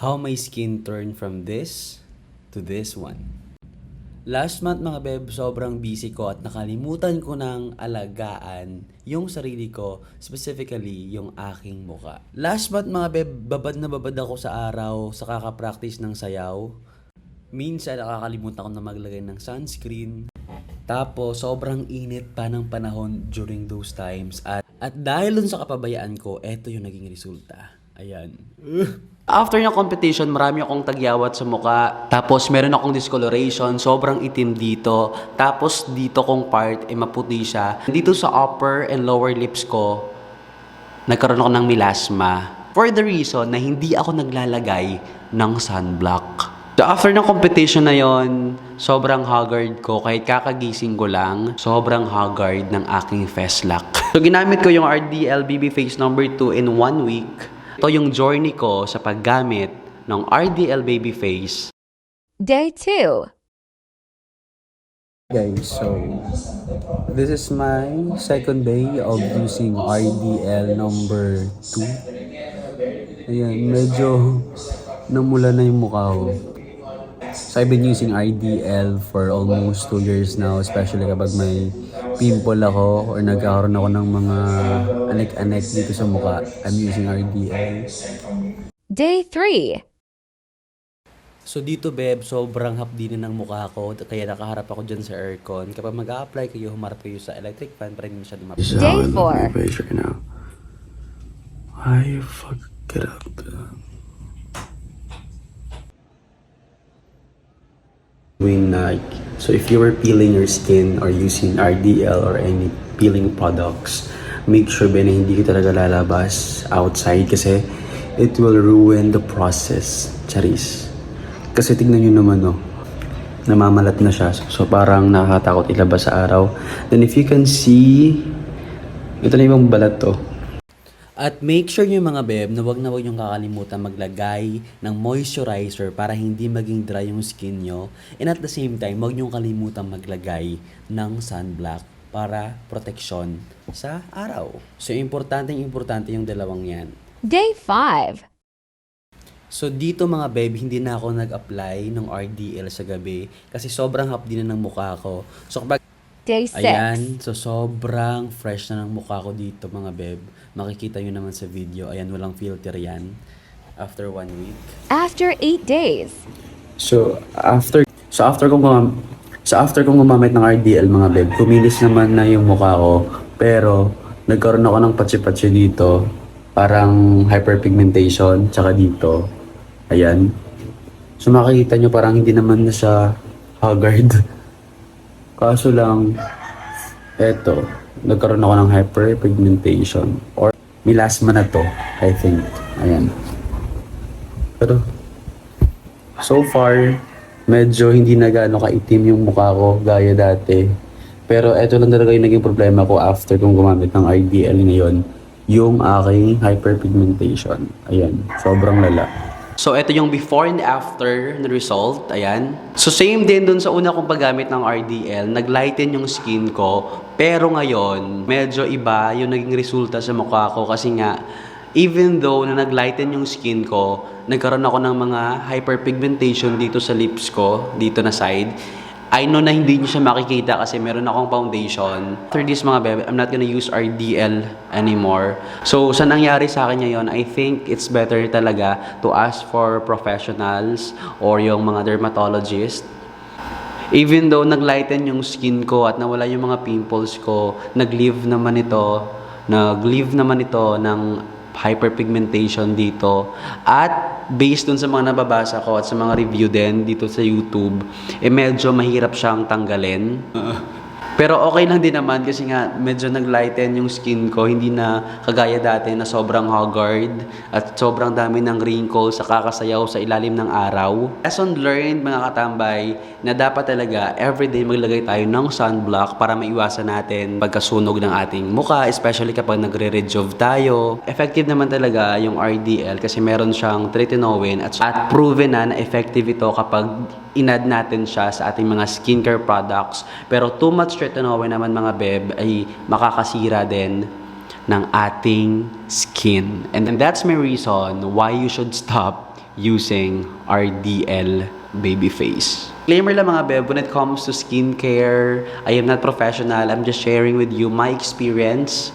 how my skin turned from this to this one. Last month mga beb, sobrang busy ko at nakalimutan ko ng alagaan yung sarili ko, specifically yung aking muka. Last month mga beb, babad na babad ako sa araw sa kaka-practice ng sayaw. Minsan nakakalimutan ko na maglagay ng sunscreen. Tapos sobrang init pa ng panahon during those times. At dahil dun sa kapabayaan ko, eto yung naging resulta. Ayan. After ng competition, marami akong tagyawat sa muka. Tapos meron akong discoloration, sobrang itim dito. Tapos dito kong part, maputi siya. Dito sa upper and lower lips ko, nagkaroon ako ng melasma. For the reason na hindi ako naglalagay ng sunblock. So after ng competition na yon, sobrang haggard ko. Kahit kakagising ko lang, sobrang haggard ng aking face lock. So ginamit ko yung RDL BB Face number 2 in 1 week. Ito yung journey ko sa paggamit ng RDL Baby Face. Day 2. Guys, so this is my second day of using RDL number 2. Ayan, medyo namula na yung mukha ko. So I've been using RDL for almost 2 years now, especially kapag may pimple ako or nagkakaroon ako ng mga anek-anek dito sa mukha. I'm using RDL. Day 3. So dito beb, sobrang hapdi na ng mukha ko, kaya nakaharap ako dyan sa aircon. Kapag mag-a-apply kayo, humarap kayo sa electric fan para hindi masyadong mapit. Day 4. Right now. I fuck it up. So if you were peeling your skin or using RDL or any peeling products, make sure ba na hindi ka talaga lalabas outside kasi it will ruin the process. Charis. Kasi tignan nyo naman namamalat na siya. So parang nakakatakot ilabas sa araw. Then if you can see, ito na yung balat to. At make sure nyo mga beb na wag nyo kakalimutan maglagay ng moisturizer para hindi maging dry yung skin nyo. And at the same time, wag nyo kalimutan maglagay ng sunblock para protection sa araw. So importante yung dalawang yan. Day 5. So dito mga beb, hindi na ako nag-apply ng RDL sa gabi kasi sobrang hapdi na ng mukha ko. So kapag Day 6. ayan, so sobrang fresh na ng mukha ko dito mga beb. Makikita nyo naman sa video. Ayan, walang filter yan. After 1 week. After 8 days. So after kong gumamit ng RDL mga beb, kumilis naman na yung mukha ko. Pero nagkaroon ako ng patsi-patsi dito. Parang hyperpigmentation. Tsaka dito. Ayan. So makikita nyo parang hindi naman na siya haggard. Kaso lang, eto, nagkaroon ako ng hyperpigmentation or melasma na to, I think. Ayan. Pero, so far, medyo hindi na gaano kaitim yung mukha ko gaya dati. Pero eto lang talaga yung naging problema ko after kong gumamit ng RDL ngayon, yung aking hyperpigmentation. Ayan, sobrang lala. So, ito yung before and after na result. Ayan. So, same din dun sa una kong paggamit ng RDL. Naglighten yung skin ko. Pero ngayon, medyo iba yung naging resulta sa mukha ko. Kasi nga, even though na naglighten yung skin ko, nagkaroon ako ng mga hyperpigmentation dito sa lips ko, dito na side. I know na hindi nyo siya makikita kasi meron akong foundation. After this mga bebe, I'm not gonna use RDL anymore. So, sa nangyari sa akin ngayon, I think it's better talaga to ask for professionals or yung mga dermatologist. Even though naglighten yung skin ko at nawala yung mga pimples ko, nag-leave naman ito ng hyperpigmentation dito. At based dun sa mga nababasa ko at sa mga review din dito sa YouTube, medyo mahirap siyang tanggalin. Pero okay lang din naman kasi nga medyo naglighten yung skin ko, hindi na kagaya dati na sobrang haggard at sobrang dami ng wrinkles sa kakasayaw sa ilalim ng araw. Lesson learned mga katambay na dapat talaga everyday maglagay tayo ng sunblock para maiwasan natin pagkasunog ng ating mukha, especially kapag nagre-rejuve tayo. Effective naman talaga yung RDL kasi meron siyang tretinoin at proven na effective ito kapag inad natin siya sa ating mga skincare products. Pero too much tretinoin naman mga beb ay makakasira din ng ating skin. And that's my reason why you should stop using RDL Babyface. Disclaimer lang mga beb, when it comes to skincare, I am not professional. I'm just sharing with you my experience.